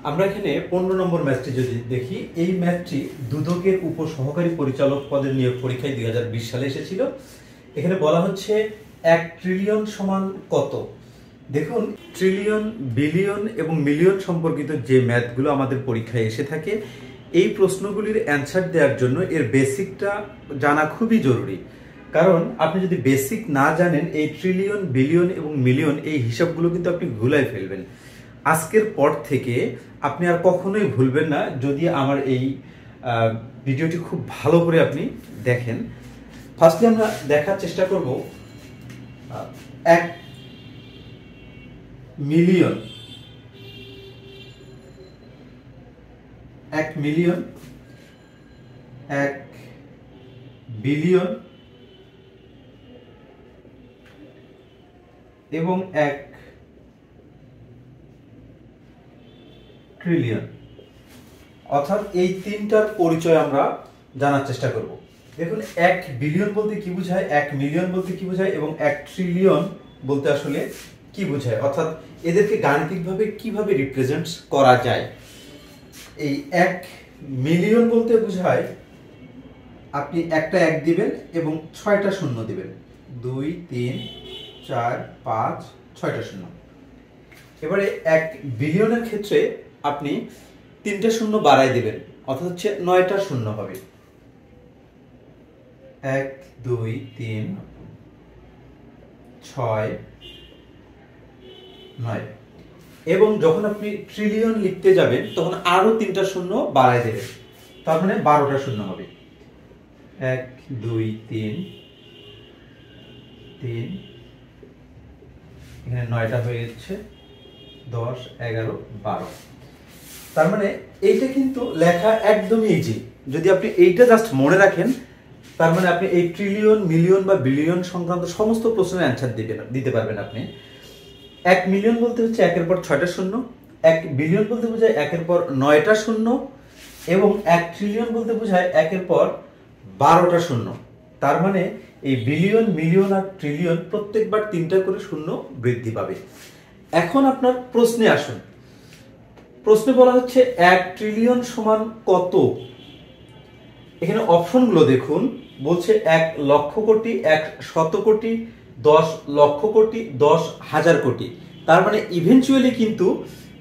আমরা এখানে 15 নম্বর ম্যাচটি যদি দেখি, এই ম্যাচটি দুদকের উপসহকারী পরিচালক পদের নিয়োগ পরীক্ষায় 2020 সালে এসেছিল। এখানে বলা হচ্ছে 1 ট্রিলিয়ন সমান কত। দেখুন, ট্রিলিয়ন, বিলিয়ন এবং মিলিয়ন সম্পর্কিত যে ম্যাথগুলো আমাদের পরীক্ষায় এসে থাকে, এই প্রশ্নগুলির অ্যান্সার দেওয়ার জন্য এর বেসিকটা জানা খুবই জরুরি। কারণ আপনি যদি বেসিক না জানেন, এই ট্রিলিয়ন, বিলিয়ন এবং মিলিয়ন এই হিসাবগুলো কিন্তু আপনি ভুলাই ফেলবেন। আজকের পর থেকে আপনি আর কখনোই ভুলবেন না, যদি আমার এই ভিডিওটি খুব ভালো করে আপনি দেখেন। ফার্স্টলি আমরা দেখার চেষ্টা করব 1 মিলিয়ন, 1 মিলিয়ন, 1 বিলিয়ন এবং 1 ট্রিলিয়ন, অর্থাৎ এই তিনটার পরিচয় আমরা জানার চেষ্টা করব। দেখুন, 1 বিলিয়ন বলতে কি বোঝায়, 1 মিলিয়ন বলতে কি বোঝায় এবং 1 ট্রিলিয়ন বলতে আসলে কি বোঝায়, অর্থাৎ এদেরকে গাণিতিকভাবে কিভাবে রিপ্রেজেন্ট করা যায়। এই 1 মিলিয়ন বলতে বোঝায় আপনি একটা 1 দিবেন এবং 6টা শূন্য দিবেন, 2 3 4 5 6টা শূন্য। এবারে 1 বিলিয়নের ক্ষেত্রে আপনি 3টে শূন্য বাড়াই দিবেন, অর্থাৎ হচ্ছে 9টা শূন্য হবে, 1 2 3 6 9। এবং যখন আপনি ট্রিলিয়ন লিখতে যাবেন তখন আরো 3টা শূন্য বাড়াই দেবেন, তার মানে 12টা শূন্য হবে, 1 2 3 3, এখানে 9টা হয়ে যাচ্ছে, 10 11 12। তার মানে এইটা কিন্তু লেখা একদমই ইজি। যদি আপনি এইটা জাস্ট মনে রাখেন, তার মানে আপনি এই ট্রিলিয়ন, মিলিয়ন বা বিলিয়ন সংক্রান্ত সমস্ত প্রশ্নের অ্যান্সার দিতে পারবেন আপনি। 1 মিলিয়ন বলতে হচ্ছে 1-এর পর 6টা শূন্য, 1 বিলিয়ন বলতে বোঝায় 1-এর পর 9টা শূন্য এবং 1 ট্রিলিয়ন বলতে বোঝায় 1-এর পর 12টা শূন্য। তার মানে এই বিলিয়ন, মিলিয়ন আর ট্রিলিয়ন প্রত্যেকবার 3টা করে শূন্য বৃদ্ধি পাবে। এখন আপনার প্রশ্নে আসুন। প্রশ্নে বলা হচ্ছে 1 ট্রিলিয়ন সমান কত। এখানে অপশনগুলো দেখুন, বলছে 1 লক্ষ কোটি, 1 শত কোটি, 10 লক্ষ কোটি, 10,000 কোটি। তার মানে ইভেনচুয়ালি কিন্তু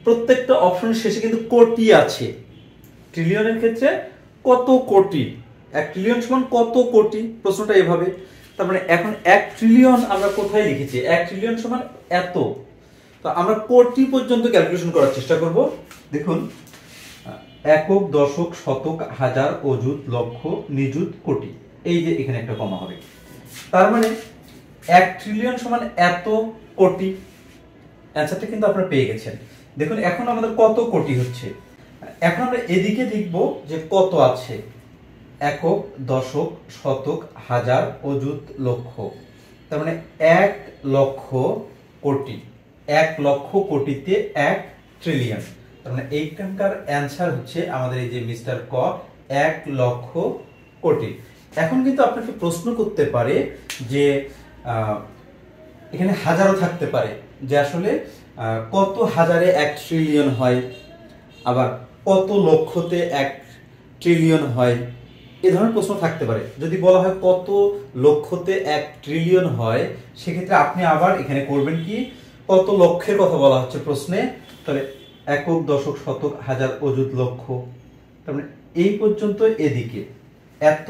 প্রত্যেকটা অপশনের শেষে কিন্তু কোটি আছে। ট্রিলিয়নের ক্ষেত্রে কত কোটি, 1 ট্রিলিয়ন সমান কত কোটি, প্রশ্নটা এভাবে। তার মানে এখন 1 ট্রিলিয়ন আমরা কোথায় লিখেছি, 1 ট্রিলিয়ন সমান এত। তো আমরা কোটি পর্যন্ত ক্যালকুলেশন করার চেষ্টা করব। দেখুন, একক, দশক, শতক, হাজার, অযুত, লক্ষ, নিযুত, কোটি, এই যে এখানে একটা কমা হবে। তার মানে 1 ট্রিলিয়ন সমান এত কোটি। অ্যান্সারটা কিন্তু আপনারা পেয়ে গেছেন। দেখুন, এখন আমাদের কত কোটি হচ্ছে। এখন আমরা এদিকে দেখব যে কত আছে, একক, দশক, শতক, হাজার, অযুত, লক্ষ। তার মানে 1 লক্ষ কোটি, 1 লক্ষ কোটিতে 1 ট্রিলিয়ন। তার মানে এইখানকার অ্যান্সার হচ্ছে আমাদের এই যে মিস্টার ক, 1 লক্ষ কোটি। এখন কিন্তু আপনাকে প্রশ্ন করতে পারে যে এখানে হাজারও থাকতে পারে, যে আসলে কত হাজারে 1 ট্রিলিয়ন হয়, আবার কত লক্ষতে 1 ট্রিলিয়ন হয়, এ ধরনের প্রশ্ন থাকতে পারে। যদি বলা হয় কত লক্ষতে 1 ট্রিলিয়ন হয়, সেক্ষেত্রে আপনি আবার এখানে করবেন কি, কত লক্ষের কথা বলা হচ্ছে প্রশ্নে, তাহলে একক, দশক, শতক, হাজার, অযুত, লক্ষ। তার মানে এই পর্যন্ত এদিকে এত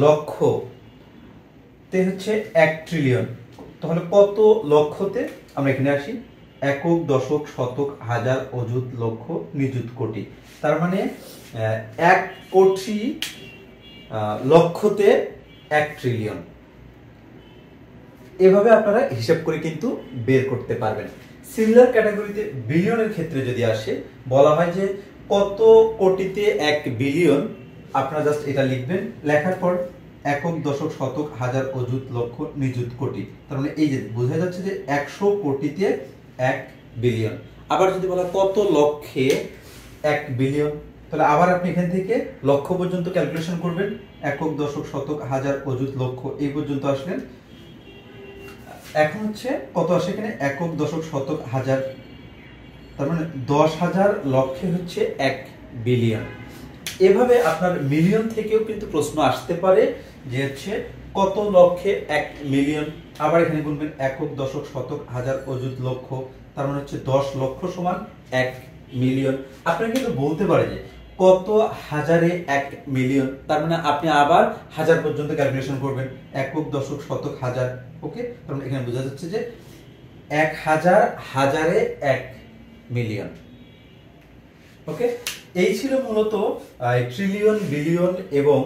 লক্ষতে হচ্ছে 1 ট্রিলিয়ন, তাহলে কত লক্ষতে, আমরা এখানে আসি, একক, দশক, শতক, হাজার, অযুত, লক্ষ, নিযুত, কোটি। তার মানে 1 কোটি লক্ষতে 1 ট্রিলিয়ন। এভাবে আপনারা হিসাব করে কিন্তু বের করতে পারবেন। সিমিলার ক্যাটাগরিতে বিলিয়নের ক্ষেত্রে যদি আসে, বলা হয় যে কত কোটিতে 1 বিলিয়ন, আপনারা জাস্ট এটা লিখবেন, লেখার পর একক, দশক, শতক, হাজার, অযুত, লক্ষ, নিযুত, কোটি। তার মানে এই যে বোঝা যাচ্ছে যে 100 কোটিতে 1 বিলিয়ন। আবার যদি বলা কত লক্ষে 1 বিলিয়ন, তাহলে আবার আপনি এখান থেকে লক্ষ পর্যন্ত ক্যালকুলেশন করবেন, একক, দশক, শতক, হাজার, অযুত, লক্ষ, এই পর্যন্ত আসলেন। এখন হচ্ছে কত আসে এখানে, একক, দশক, শতক, হাজার, তার মানে 10,000 লক্ষে হচ্ছে 1 বিলিয়ন। এভাবে আপনার মিলিয়ন থেকেও কিন্তু প্রশ্ন আসতে পারে যে হচ্ছে কত লক্ষে 1 মিলিয়ন। আবার এখানে গুনবেন একক, দশক, শতক, হাজার, অযুত, লক্ষ, তার মানে হচ্ছে 10 লক্ষ সমান 1 মিলিয়ন। আপনারা কিন্তু বলতে পারে যে কত হাজারে 1 মিলিয়ন, তার মানে আপনি আবার হাজার পর্যন্ত ক্যালকুলেশন করবেন, একক, দশক, শতক, হাজার। ওকে, তার মানে এখানে বোঝা যাচ্ছে যে 1000 হাজারে 1 মিলিয়ন। ওকে, এই ছিল মূলত ট্রিলিয়ন, বিলিয়ন এবং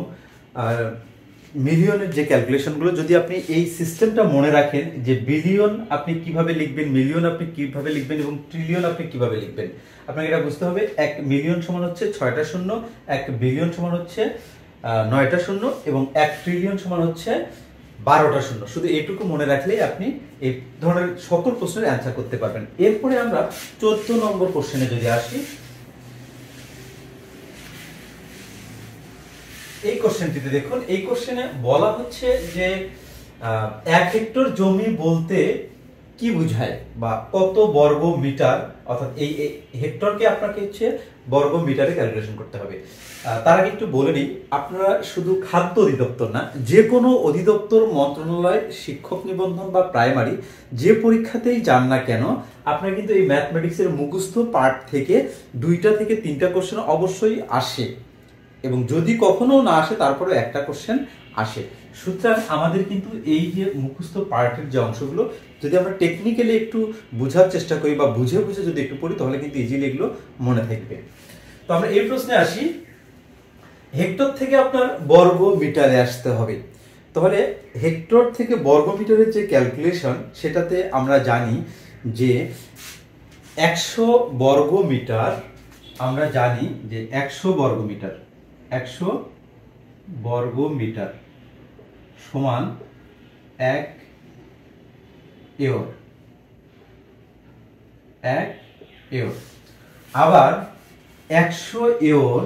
মিলিয়নের যে ক্যালকুলেশনগুলো। যদি আপনি এই সিস্টেমটা মনে রাখেন যে বিলিয়ন আপনি কিভাবে লিখবেন, মিলিয়ন আপনি কিভাবে লিখবেন এবং ট্রিলিয়ন আপনি কিভাবে লিখবেন, আপনাকে এটা বুঝতে হবে। 1 মিলিয়ন সমান হচ্ছে 6টা শূন্য, 1 বিলিয়ন সমান হচ্ছে 9টা শূন্য এবং 1 ট্রিলিয়ন সমান হচ্ছে 12টা শূন্য। শুধু এইটুকু মনে রাখলেই আপনি এই ধরনের সকল প্রশ্নের অ্যান্সার করতে পারবেন। এরপরে আমরা 14 নম্বর কোশ্চেনে যদি আসি, এই কোশ্চেনটিতে দেখুন, এই কোশ্চেনে বলা হচ্ছে যে 1 হেক্টর জমি বলতে কি বোঝায় বা কত বর্গ মিটার, অর্থাৎ এই হেক্টরকে আপনাকে হচ্ছে বর্গ মিটারে ক্যালকুলেশন করতে হবে। তার আগে একটু বলে নিই, আপনারা শুধু খাদ্য অধিদপ্তর না, যে কোনো অধিদপ্তর, মন্ত্রণালয়, শিক্ষক নিবন্ধন বা প্রাইমারি যে পরীক্ষাতেই যান না কেন, আপনারা কিন্তু এই ম্যাথমেটিক্সের মুখস্থ পার্ট থেকে 2টা থেকে 3টা কোশ্চেন অবশ্যই আসে এবং যদি কখনো না আসে তারপরে একটা কোশ্চেন আসে। সুতরাং আমাদের কিন্তু এই যে মুখস্থ পার্টের যে অংশগুলো যদি আমরা টেকনিক্যালি একটু বোঝার চেষ্টা করি বা বুঝে বুঝে যদি একটু পড়ি তাহলে কিন্তু ইজিলি এগুলো মনে থাকবে। তো আমরা এই প্রশ্নে আসি, হেক্টর থেকে আপনার বর্গ মিটারে আসতে হবে। তাহলে হেক্টর থেকে বর্গ মিটারের যে ক্যালকুলেশন, সেটাতে আমরা জানি যে 100 বর্গ মিটার, আমরা জানি যে 100 বর্গ মিটার, 100 বর্গ মিটার সমান 1 এওর, 1 এওর। আবার 100 এওর,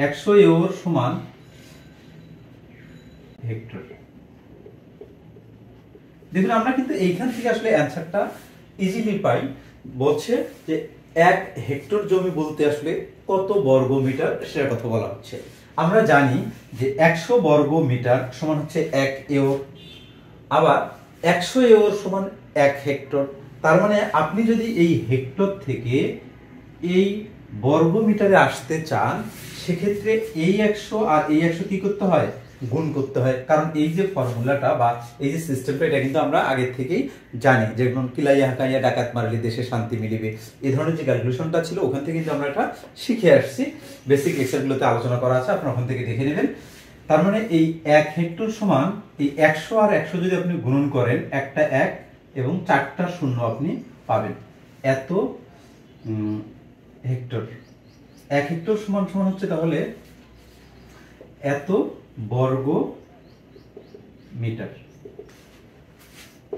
100 এওর সমান হেক্টর। দেখুন আমরা কিন্তু এইখান থেকে আসলে অ্যান্সারটা ইজিলি পাই। বলছে যে 1 হেক্টর জমি বলতে আসলে কত বর্গ মিটার সেটা কথা বলা হচ্ছে। আমরা জানি যে 100 বর্গ মিটার সমান হচ্ছে 1 এওর, আবার 100 এওর সমান 1 হেক্টর। তার মানে আপনি যদি এই হেক্টর থেকে এই বর্গ মিটারে আসতে চান, সেক্ষেত্রে এই 100 আর এই 100 কি করতে হয়, গুণ করতে হয়। কারণ এই যে ফর্মুলাটা বা এই যে সিস্টেমটা, এটা কিন্তু আমরা আগে থেকেই জানি, যেমন কিলাইয়া হাকাইয়া ডাকাত মারলে দেশে শান্তি মিলিবে, এই ধরনের যে ক্যালকুলেশনটা ছিল ওখান থেকে কিন্তু আমরা এটা শিখে আসছি। বেসিক লেকচারগুলোতে আলোচনা করা আছে, আপনারা ওখান থেকে দেখে নেবেন। তার মানে এই 1 হেক্টর সমান এই 100 আর 100 যদি আপনি গুণন করেন, একটা 1 এবং 4টা শূন্য আপনি পাবেন, এত হেক্টর। 1 হেক্টর সমান সমান হচ্ছে তাহলে এত বর্গ মিটার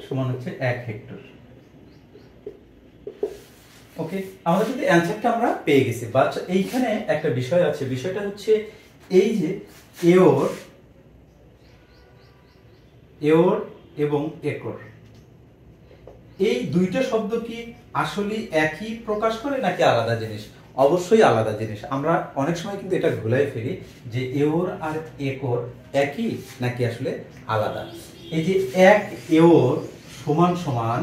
সমান হচ্ছে 1 হেক্টর। ওকে, আমাদের কিন্তু অ্যানসারটা আমরা পেয়ে গেছি। বাট এইখানে একটা বিষয় আছে, বিষয়টা হচ্ছে এই যে এওর, এওর এবং একর, এই দুইটা শব্দ কি আসলে একই প্রকাশ করে নাকি আলাদা জিনিস? অবশ্যই আলাদা জিনিস। আমরা অনেক সময় কিন্তু এটা ভুলাই ফেলি যে এওর আর একর একই নাকি আসলে আলাদা। এই যে 1 এওর সমান সমান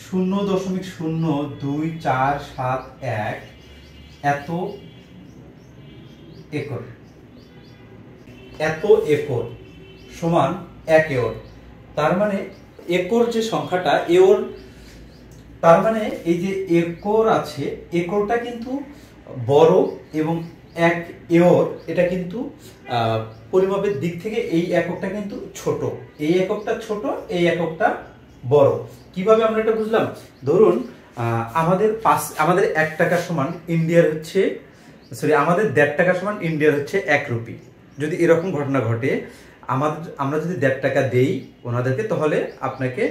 0.02471 এত একর, এত একর সমান 1 এওর। তার মানে একর যে সংখ্যাটা, এওর, তার মানে এই যে একর আছে, একরটা কিন্তু বড় এবং 1 এওর এটা কিন্তু পরিমাপের দিক থেকে এই এককটা কিন্তু ছোট, এই এককটা ছোট, এই এককটা বড়। কিভাবে আমরা এটা বুঝলাম? ধরুন আমাদের 1 টাকা সমান ইন্ডিয়ার হচ্ছে, সরি আমাদের 1.5 টাকা সমান ইন্ডিয়ার হচ্ছে 1 রুপি। যদি এরকম ঘটনা ঘটে, আমরা যদি 1.5 টাকা দেই ওনাদেরকে, তাহলে আপনাকে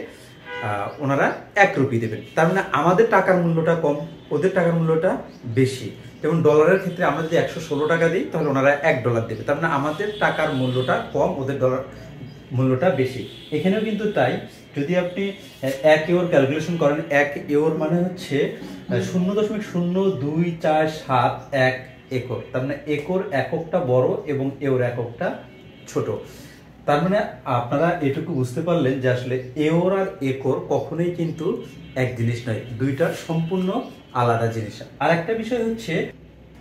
ওনারা 1 রুপি দেবেন। তার মানে আমাদের টাকার মূল্যটা কম, ওদের টাকার মূল্যটা বেশি। যেমন ডলারের ক্ষেত্রে আমরা যদি 116 টাকা দিই তাহলে ওনারা $1 দেবে। তার মানে আমাদের টাকার মূল্যটা কম, ওদের ডলার মূল্যটা বেশি। এখানেও কিন্তু তাই, যদি আপনি 1 এওর ক্যালকুলেশন করেন, 1 এওর মানে হচ্ছে 0.02471 একর। তার মানে একর এককটা বড় এবং এওর এককটা ছোট। তার মানে আপনারা এটুকু বুঝতে পারলেন যে আসলে এওর আর একর কখনোই কিন্তু এক জিনিস নয়, দুইটা সম্পূর্ণ আলাদা জিনিস। আর একটা বিষয় হচ্ছে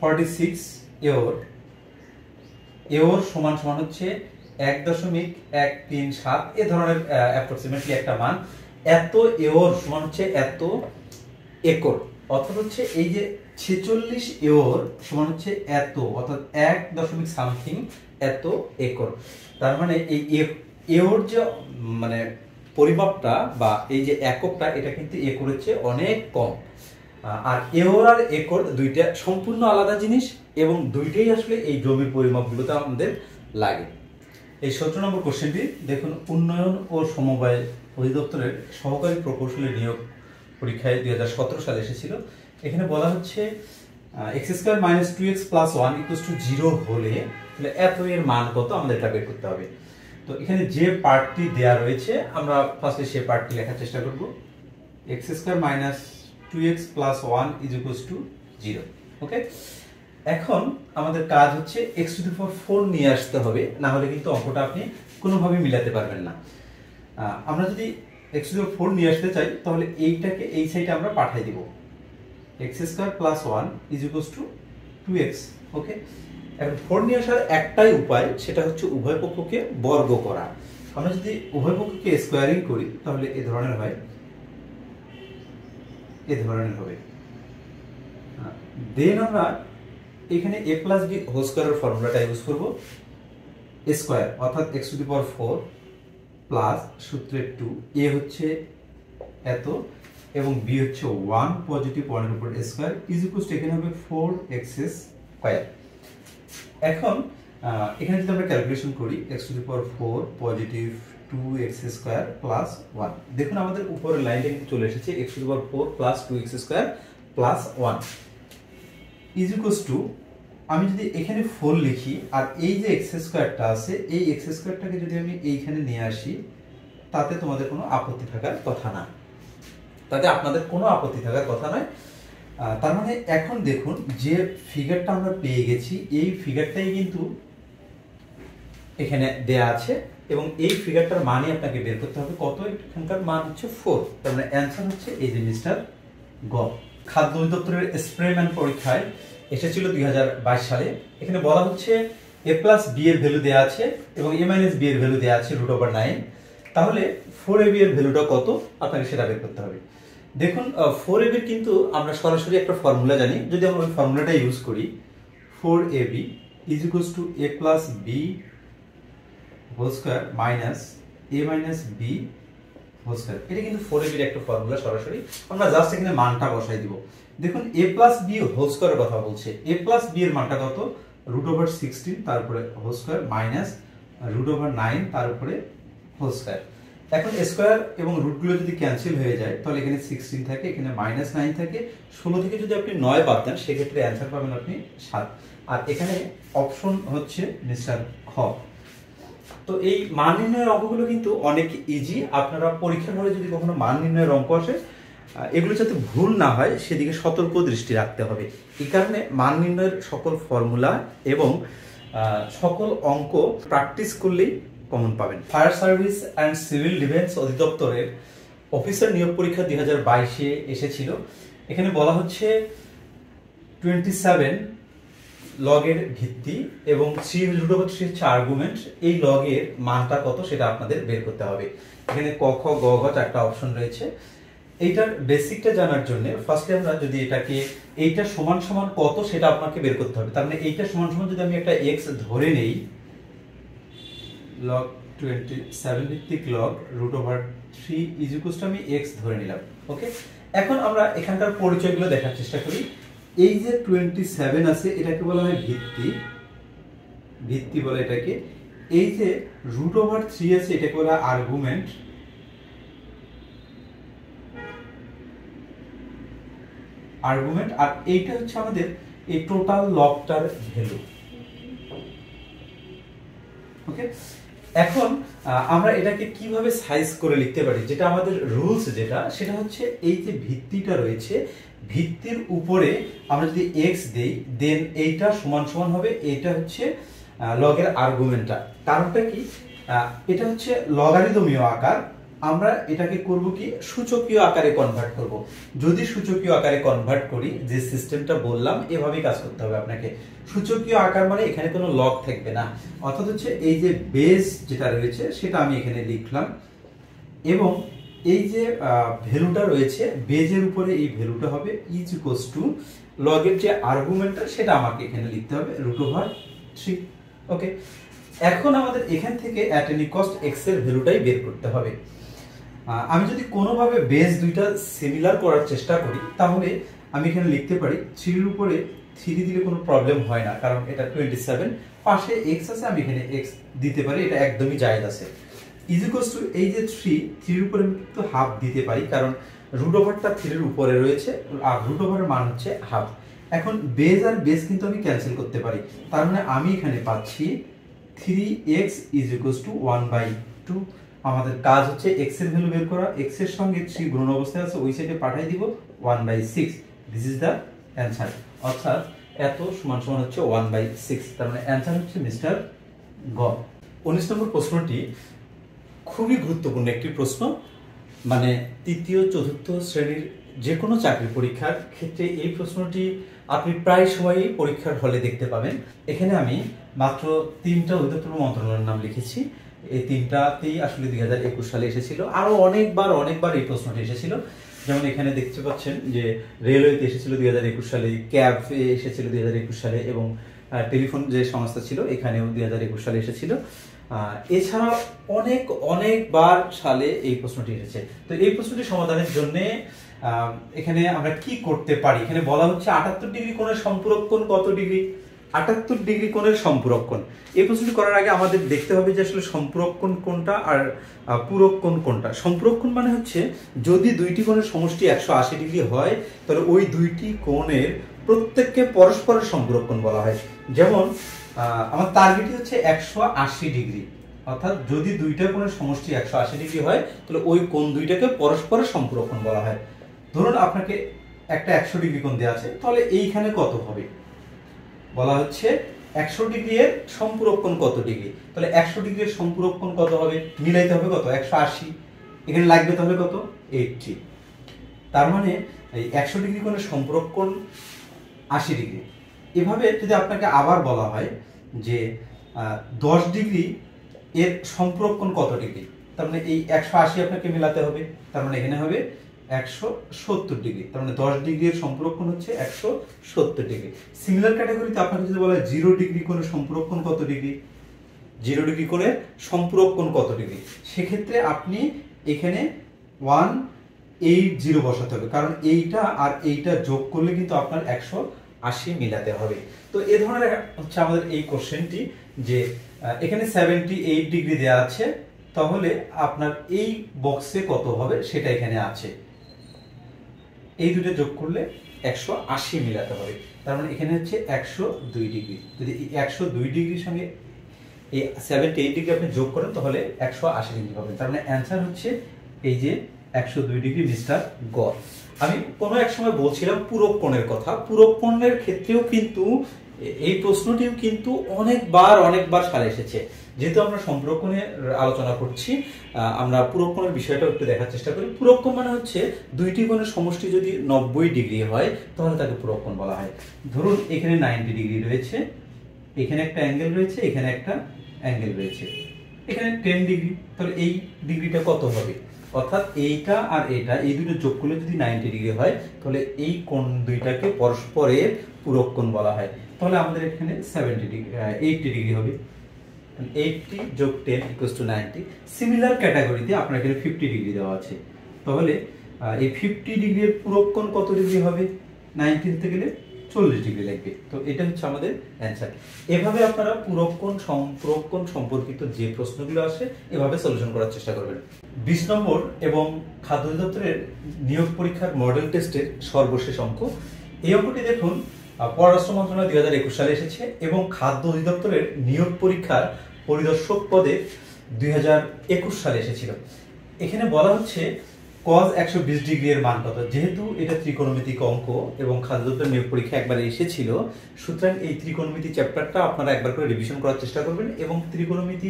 46 এওর, এওর সমান সমান হচ্ছে 1.137 এ ধরনের অ্যাপ্রক্সিমেটলি একটা মান। এত এওর সমান হচ্ছে এত একর, অর্থাৎ হচ্ছে এই যে 46 এওর সমান হচ্ছে এত, অর্থাৎ 1 সামথিং এত একর। তার মানে এই এওর যে মানে পরিমাপটা বা এই যে এককটা, এটা কিন্তু একরের চেয়ে অনেক কম। আর এওর আর একর দুইটা সম্পূর্ণ আলাদা জিনিস এবং দুইটাই আসলে এই জমির পরিমাপগুলোতে আমাদের লাগে। এই 17 নম্বর কোশ্চেনটি দেখুন, উন্নয়ন ও সমবায় অধিদপ্তরের সহকারী প্রকৌশলী নিয়োগ পরীক্ষায় 2017 সালে এসেছিল। এখানে বলা হচ্ছে x² - 2x + 1 = 0 হলে তাহলে এত এর মান কত আমাদের এটা বের করতে হবে। তো এখানে যে পার্টটি দেয়া রয়েছে আমরা ফার্স্টে সেই পার্টটি লেখার চেষ্টা করব। x² - 2x + 1 = 0। ওকে, এখন আমাদের কাজ হচ্ছে x⁴ নিয়ে আসতে হবে, না হলে কিন্তু অঙ্কটা আপনি কোনোভাবে মিলাতে পারবেন না। আমরা যদি x⁴ নিয়ে আসতে চাই তাহলে এইটাকে এই সাইডে আমরা পাঠিয়ে দিব, x² + 1 = 2x। ওকে, এখন 4 নিয়ে আসার একটাই উপায়, সেটা হচ্ছে উভয় পক্ষকে বর্গ করা। আমরা যদি উভয় পক্ষকে স্কোয়ারিং করি তাহলে এই ধরনের হয়, এই ধরনের হবে। দেন আমরা এখানে a + b হোল স্কয়ারের ফর্মুলাটা ইউজ করব। a স্কয়ার অর্থাৎ x⁴ প্লাস সূত্রের 2, a হচ্ছে এত এবং b হচ্ছে 1 পজিটিভ 1 এর উপর স্কয়ার = এখানে হবে 4x²। এখন এখানে যদি আমরা ক্যালকুলেশন করি x⁴ পজিটিভ 2x² প্লাস 1, দেখুন আমাদের উপরের লাইনটা কিন্তু চলে এসেছে, x⁴ প্লাস 2x² প্লাস 1 = আমি যদি এখানে 4 লিখি আর এই যে x²টা আছে, এই x²টাকে যদি আমি এইখানে নিয়ে আসি, তাতে তোমাদের কোনো আপত্তি থাকার কথা না, তাতে আপনাদের কোনো আপত্তি থাকার কথা নয়। তার মানে এখন দেখুন যে ফিগারটা আমরা পেয়ে গেছি, এই ফিগারটাই কিন্তু এখানে দেয়া আছে এবং এই ফিগারটার মানই আপনাকে বের করতে হবে কত। এখানকার মান হচ্ছে 4। তার মানে অ্যানসার হচ্ছে এই যে মিস্টার গ। খাদ্য অধিদপ্তরের স্প্রেম্যান পরীক্ষায় এসেছিল 2022 সালে। এখানে বলা হচ্ছে a + b এর ভ্যালু দেয়া আছে এবং a - b এর ভ্যালু দেয়া আছে √9। তাহলে 4ab এর ভ্যালুটা কত আপনাকে সেটা বের করতে হবে। দেখুন 4ab এর কিন্তু আমরা সরাসরি একটা ফর্মুলা জানি, যদি আমরা ওই ফর্মুলাটা ইউজ করি, 4ab = a + b whole square minus a - b whole square. এটা কিন্তু 4ab এর একটা ফর্মুলা, সরাসরি আমরা জাস্ট এখানে মানটা বসাই দিব। দেখুন a + b হোল স্কয়ারের কথা বলছে, a + b এর মানটা কত, √16 তারপরে হোল স্কয়ার মাইনাস √9 তারপরে হোল স্কয়ার। এখন স্কয়ার এবং রুটগুলো যদি ক্যান্সেল হয়ে যায় তাহলে এখানে 16 থাকে, এখানে -9 থাকে। 16 থেকে যদি আপনি 9 বাদ দেন সেক্ষেত্রে অ্যান্সার পাবেন আপনি 7। আর এখানে অপশন হচ্ছে মিস্টার খ। তো এই মান নির্ণয়ের অঙ্কগুলো কিন্তু অনেক ইজি। আপনারা পরীক্ষার হলে যদি কখনো মান নির্ণয়ের অঙ্ক আসে, এগুলো যাতে ভুল না হয় সেদিকে সতর্ক দৃষ্টি রাখতে হবে। এই কারণে মান নির্ণয়ের সকল ফর্মুলা এবং সকল অঙ্ক প্র্যাকটিস করলেই কমন পাবেন। Fire service and civil defence অধিদপ্তরের অফিসার নিয়োগ পরীক্ষা 2022-এ এসেছিল। এখানে বলা হচ্ছে 27 লগের ভিত্তি এবং 3√3 হচ্ছে আর্গুমেন্ট। এই লগের মানটা কত সেটা আপনাদের বের করতে হবে। এখানে ক, খ, গ, ঘ 4টা অপশন রয়েছে। এইটার বেসিকটা জানার জন্য ফার্স্টে আমরা যদি এটাকে এইটা সমান সমান কত সেটা আপনাকে বের করতে হবে। তার মানে এইটা সমান সমান যদি আমি একটা x ধরে নেই, log 27 ভিত্তিক log √3 আমি x ধরে নিলাম। ওকে, এখন আমরা এখানকার পরিচয়গুলো দেখার চেষ্টা করি। এই যে 27 আছে এটাকে বলা হয় ভিত্তি, ভিত্তি বলে এটাকে। এই যে √3 আছে এটাকে বলা হয় আর্গুমেন্ট, আর্গুমেন্ট। আর এইটা হচ্ছে আমাদের এই টোটাল লগটার ভ্যালু। ওকে, এখন আমরা এটাকে কিভাবে সাইজ করে লিখতে পারি, যেটা আমাদের রুলস সেটা হচ্ছে এই যে ভিত্তিটা রয়েছে, ভিত্তির উপরে আমরা যদি x দেই দেন এইটা সমান সমান হবে এইটা হচ্ছে লগের আর্গুমেন্টটা। কারণটা কি, এটা হচ্ছে লগারিদমীয় আকার, আমরা এটাকে করব কি সূচকীয় আকারে কনভার্ট করব। যদি সূচকীয় আকারে কনভার্ট করি, যে সিস্টেমটা বললাম এভাবেই কাজ করতে হবে আপনাকে। সূচকীয় আকার মানে এখানে কোনো লগ থাকবে না, অর্থাৎ হচ্ছে এই যে বেস যেটা রয়েছে সেটা আমি এখানে লিখলাম, এবং এই যে ভ্যালুটা রয়েছে বেজের উপরে এই ভ্যালুটা হবে ইজ ইকুয়ালস টু লগের যে আর্গুমেন্টটা সেটা আমাকে এখানে লিখতে হবে √3। ওকে, এখন আমাদের এখান থেকে অ্যাট এনি কস্ট x এর ভ্যালুটাই বের করতে হবে। আমি যদি কোনোভাবে বেস দুইটা সিমিলার করার চেষ্টা করি তাহলে আমি এখানে লিখতে পারি 3 এর উপরে 3 দিলে কোনো প্রবলেম হয় না, কারণ এটা 27, পাশে x আছে আমি এখানে x দিতে পারি, এটা একদমই জায়েজ আছে। ইজ ইকুয়ালস টু এই যে 3 এর উপরে আমি কিন্তু হাফ দিতে পারি, কারণ √টা 3 এর উপরে রয়েছে আর √এর মান হচ্ছে হাফ। এখন বেস আর বেস কিন্তু আমি ক্যান্সেল করতে পারি, তার মানে আমি এখানে পাচ্ছি 3x ইজ ইকুয়ালস টু 1/2। আমাদের কাজ হচ্ছে x এর ভ্যালু বের করা, x এর সঙ্গে 3 গুণ অবস্থায় আছে ওই সাইডে পাঠিয়ে দিব 1/6। দিস ইজ দ্য অ্যানসার, অর্থাৎ এত সমান সমান হচ্ছে 1/6। তার মানে অ্যানসার হচ্ছে মিস্টার গ। 19 নম্বর প্রশ্নটি খুবই গুরুত্বপূর্ণ একটি প্রশ্ন, মানে তৃতীয় চতুর্থ শ্রেণীর যে কোনো চাকরি পরীক্ষার ক্ষেত্রে এই প্রশ্নটি আপনি প্রায় সময়ই পরীক্ষার হলে দেখতে পাবেন। এখানে আমি মাত্র 3টা অধিদপ্তর মন্ত্রণালয়ের নাম লিখেছি, এই 3টাতেই আসলে 2021 সালে এসেছিল, আরো অনেকবার এই প্রশ্নটি এসেছিল। যেমন এখানে দেখতে পাচ্ছেন যে রেলওয়েতে এসেছিল 2021 সালে, ক্যাব এসেছিল 2021 সালে, এবং টেলিফোন যে সংস্থা ছিল এখানেও 2021 সালে এসেছিল। এছাড়া অনেকবার সালে এই প্রশ্নটি এসেছে। তো এই প্রশ্নটি সমাধানের জন্য এখানে আমরা কি করতে পারি, এখানে বলা হচ্ছে 78 ডিগ্রি কোণের সম্পূরকোণ কত ডিগ্রি, 78 ডিগ্রি কোণের সম্পূরকোণ। এই প্রশ্নটি করার আগে আমাদের দেখতে হবে যে আসলে সম্পূরকোণ কোনটা আর পূরক কোণ কোনটা। সম্পূরকোণ মানে হচ্ছে যদি দুইটি কোণের সমষ্টি 180 ডিগ্রি হয় তাহলে ওই দুইটি কোণের প্রত্যেককে পরস্পরের সম্পূরকোণ বলা হয়। যেমন আমার টার্গেটই হচ্ছে 180 ডিগ্রি, অর্থাৎ যদি দুইটা কোণের সমষ্টি 180 ডিগ্রি হয় তাহলে ওই কোণ দুইটাকে পরস্পরের সম্পূরকোণ বলা হয়। ধরুন আপনাকে একটা 100 ডিগ্রি কোণ দেওয়া আছে, তাহলে এইখানে কত হবে, বলা হচ্ছে 100 ডিগ্রি এর সম্পূরক কোণ কত ডিগ্রি, তাহলে 100 ডিগ্রি এর সম্পূরক কোণ কত হবে, মিলাইতে হবে কত 180, এখানে লাগবে তাহলে কত 80। তার মানে এই 100 ডিগ্রি কোণের সম্পূরক কোণ 80 ডিগ্রি। এভাবে যদি আপনাকে আবার বলা হয় যে 10 ডিগ্রি এর সম্পূরক কোণ কত ডিগ্রি, তার মানে এই 180 আপনাকে মিলাতে হবে, তার মানে এখানে হবে 170 ডিগ্রি, তার মানে 10 ডিগ্রি এর সম্পূরক কোণ হচ্ছে 170 ডিগ্রি। সিমিলার ক্যাটাগরিতে আপনাকে যদি বলা হয় 0 ডিগ্রি কোণের সম্পূরক কোণ কত ডিগ্রি, 0 ডিগ্রি কোণের সম্পূরক কোণ কত ডিগ্রি, সেক্ষেত্রে আপনি এখানে 180 বসাতে হবে, কারণ এইটা আর এইটা যোগ করলে কিন্তু আপনার 180 মিলাতে হবে। তো এই ধরনের হচ্ছে আমাদের এই কোশ্চেনটি, যে এখানে 78 ডিগ্রি দেওয়া আছে, তাহলে আপনার এই বক্সে কত হবে সেটা এখানে আছে, এই দুটো যোগ করলে 180 মিলাতে হবে। তার মানে এখানে হচ্ছে 102 ডিগ্রি, যদি 102 ডিগ্রির সঙ্গে এই 78 ডিগ্রি আপনি যোগ করেন তাহলে 180 ডিগ্রি হবে। তার মানে অ্যান্সার হচ্ছে এই যে 102 ডিগ্রি মিস্টার গ। আমি কোনো এক সময় বলছিলাম পূরক কোণের কথা, পূরক কোণের ক্ষেত্রেও কিন্তু এই প্রশ্নটিও কিন্তু অনেকবার সালে এসেছে। যেহেতু আমরা সম্পূরক কোণের আলোচনা করছি, আমরা পূরক কোণের বিষয়টা একটু দেখার চেষ্টা করি। পূরক কোণ মানে হচ্ছে দুইটি কোণের সমষ্টি যদি 90 ডিগ্রি হয় তাহলে তাকে পূরক কোণ বলা হয়। ধরুন এখানে 90 ডিগ্রি রয়েছে, এখানে একটা অ্যাঙ্গেল রয়েছে, এখানে একটা অ্যাঙ্গেল রয়েছে, এখানে 10 ডিগ্রি, তাহলে এই ডিগ্রিটা কত হবে, অর্থাৎ এইটা আর এটা এই দুটো যোগ করলে যদি 90 ডিগ্রি হয় তাহলে এই কোণ দুইটাকে পরস্পরের পূরক কোণ বলা হয়। তাহলে আমাদের এখানে 80 ডিগ্রি হবে, 80 যোগ 10 = 90। সিমিলার ক্যাটাগরিতে আপনার এখানে 50 ডিগ্রি দেওয়া আছে, তাহলে এই 50 ডিগ্রির পূরক কোণ কত ডিগ্রি হবে, 90 নিতে গেলে 40 ডিগ্রি লাগবে। তো এটা হচ্ছে আমাদের অ্যানসার। এভাবে আপনারা পূরক কোণ সম্পূরক কোণ সম্পর্কিত যে প্রশ্নগুলো আসে এভাবে সলিউশন করার চেষ্টা করবেন। 20 নম্বর এবং খাদ্য অধিদপ্তরের নিয়োগ পরীক্ষার মডেল টেস্টের সর্বশেষ অঙ্ক। এই অঙ্কটি দেখুন পররাষ্ট্র মন্ত্রণালয় 2021 সালে এসেছে এবং খাদ্য অধিদপ্তরের নিয়োগ পরীক্ষার পরিদর্শক পদে 2021 সালে এসেছিল। এখানে বলা হচ্ছে cos 120 ডিগ্রি এর মান কত। যেহেতু এটা ত্রিকোণমিতিক অঙ্ক এবং খাদ্যতত্ত্ব নিয়োগ পরীক্ষা একবার এসেছিল, সুতরাং এই ত্রিকোণমিতি চ্যাপ্টারটা আপনারা একবার করে রিভিশন করার চেষ্টা করবেন এবং ত্রিকোণমিতি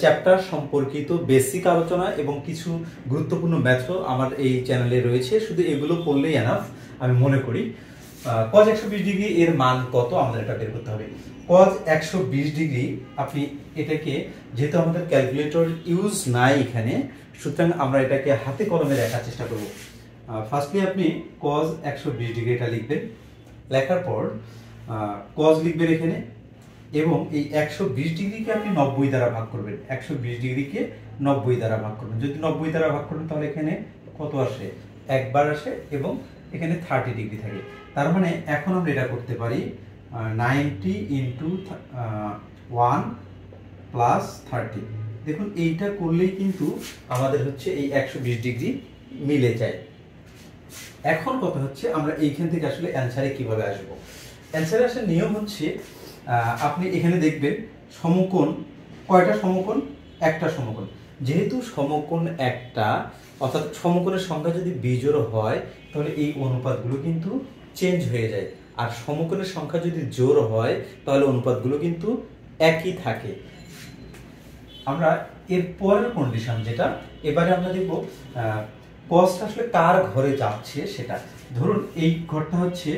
চ্যাপ্টার সম্পর্কিত বেসিক আলোচনা এবং কিছু গুরুত্বপূর্ণ ম্যাথও আমার এই চ্যানেলে রয়েছে, শুধু এগুলো পড়লেই এনাফ আমি মনে করি। cos 120 ডিগ্রি এর মান কত আমাদের এটা বের করতে হবে। cos 120 ডিগ্রি আপনি এটাকে, যেহেতু আমাদের ক্যালকুলেটর ইউজ নাই এখানে, সুতরাং আমরা এটাকে হাতে কলমে লেখার চেষ্টা করব। ফার্স্টলি আপনি cos 120 ডিগ্রি এটা লিখবেন, লেখার পর cos লিখবেন এখানে এবং এই 120 ডিগ্রিকে আপনি 90 দ্বারা ভাগ করবেন। 120 ডিগ্রিকে 90 দ্বারা ভাগ করবেন। যদি 90 দ্বারা ভাগ করেন তাহলে এখানে কত আসে, একবার আসে এবং এখানে 30 ডিগ্রি থাকে। তার মানে এখন আমরা এটা করতে পারি 90 ইন্টু 1 প্লাস 30। দেখুন এইটা করলেই কিন্তু আমাদের হচ্ছে এই 120 ডিগ্রি মিলে যায়। এখন কথা হচ্ছে আমরা এইখান থেকে আসলে অ্যান্সারে কিভাবে আসব। অ্যান্সারে আসার নিয়ম হচ্ছে আপনি এখানে দেখবেন সমকোণ কয়টা সমকোণ, একটা সমকোণ। যেহেতু সমকোণ একটা, অর্থাৎ সমকোণের সংখ্যা যদি বিজোড় হয় তাহলে এই অনুপাতগুলো কিন্তু চেঞ্জ হয়ে যায়, আর সমকোণের সংখ্যা যদি জোড় হয় তাহলে অনুপাতগুলো কিন্তু একই থাকে। আমরা এর পরের কন্ডিশন যেটা, এবারে আমরা দেখব cosটা আসলে কার ঘরে যাচ্ছে সেটা। ধরুন এই ঘরটা হচ্ছে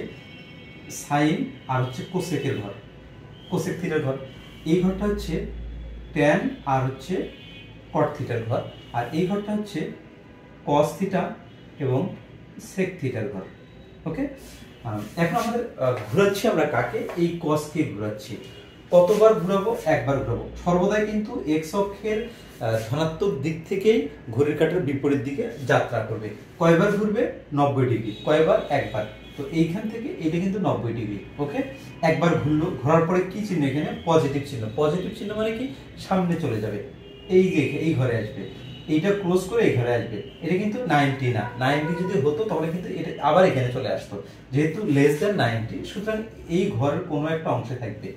সাইন আর হচ্ছে কোসেকের ঘর, কোসেক থিটার ঘর। এই ঘরটা হচ্ছে ট্যান আর হচ্ছে কট থিটার ঘর, আর এই ঘরটা হচ্ছে কস থিটা এবং সেক থিটার ঘর। ওকে, এখন আমাদের ঘোরাচ্ছি আমরা কাকে, এই কসকে ঘোরাচ্ছি। কতবার ঘুরাবো, একবার ঘুরাবো। সর্বদাই কিন্তু এক্স অক্ষের ধনাত্মক দিক থেকেই ঘড়ির কাঁটার বিপরীত দিকে যাত্রা করবে। কয়বার ঘুরবে, 90 ডিগ্রি। কয়বার, একবার। তো এইখান থেকে এটা কিন্তু 90 ডিগ্রি। ওকে, একবার ঘুরলো, ঘোরার পরে কি চিহ্ন এখানে, পজিটিভ চিহ্ন। পজিটিভ চিহ্ন মানে কি, সামনে চলে যাবে, এই যে এই ঘরে আসবে, এইটা ক্লোজ করে এই ঘরে আসবে। এটা কিন্তু 90 না, 90 যদি হতো তাহলে কিন্তু এটা আবার এখানে চলে আসতো। যেহেতু লেস দ্যান 90, সুতরাং এই ঘরের কোনো একটা অংশে থাকবে।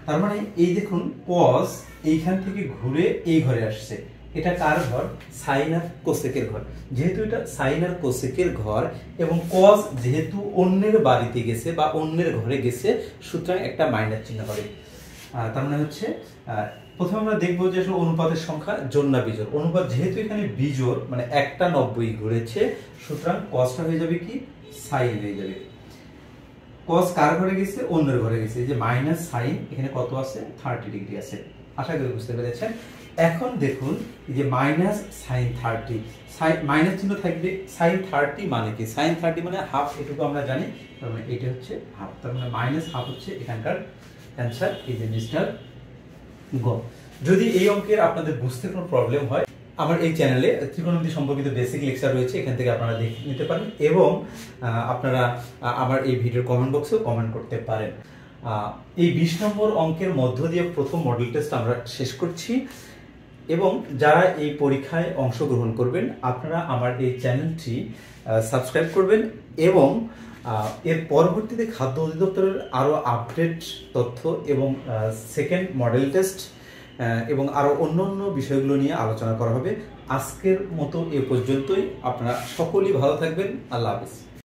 তার মানে এই দেখুন cos এইখান থেকে ঘুরে এই ঘরে আসছে। এটা কার ঘর, সাইন আর কোসেকের ঘর। যেহেতু এটা সাইন আর কোসেকের ঘর এবং cos যেহেতু অন্যের বাড়িতে গেছে বা অন্যের ঘরে গেছে, সুতরাং একটা মাইনাস চিহ্ন হবে। তার মানে হচ্ছে প্রথমে আমরা দেখবো যে অনুপাতের সংখ্যা জোড় না বিজোড়। অনুপাত যেহেতু এখানে বিজোড়, মানে একটা 90 ঘুরেছে, সুতরাং cosটা হয়ে যাবে কি, সাইন হয়ে যাবে। cos কার ঘরে গেছে, অন্যের ঘরে গেছে। এই যে মাইনাস সাইন এখানে কত আছে, 30 ডিগ্রি আছে। আশা করি বুঝতে পেরেছেন। এখন দেখুন এই যে মাইনাস সাইন 30, মাইনাস চিহ্ন থাকবে। সাইন 30 মানে কি, সাইন 30 মানে হাফ, এটুকু আমরা জানি। তার মানে এটা হচ্ছে হাফ, তার মানে মাইনাস হাফ হচ্ছে এখানকার অ্যান্সার। এই যে মিস্টার গ। যদি এই অঙ্কের আপনাদের বুঝতে কোনো প্রবলেম হয়, আমার এই চ্যানেলে ত্রিকোণমিতি সম্পর্কিত বেসিক লেকচার রয়েছে, এখান থেকে আপনারা দেখে নিতে পারেন এবং আপনারা আমার এই ভিডিওর কমেন্ট বক্সেও কমেন্ট করতে পারেন। এই 20 নম্বর অঙ্কের মধ্য দিয়ে প্রথম মডেল টেস্ট আমরা শেষ করছি এবং যারা এই পরীক্ষায় অংশগ্রহণ করবেন আপনারা আমার এই চ্যানেলটি সাবস্ক্রাইব করবেন এবং এর পরবর্তীতে খাদ্য অধিদপ্তরের আরও আপডেট তথ্য এবং সেকেন্ড মডেল টেস্ট এবং আরো অন্যান্য বিষয়গুলো নিয়ে আলোচনা করা হবে। আজকের মতো এ পর্যন্তই। আপনারা সকলেই ভালো থাকবেন। আল্লাহ হাফেজ।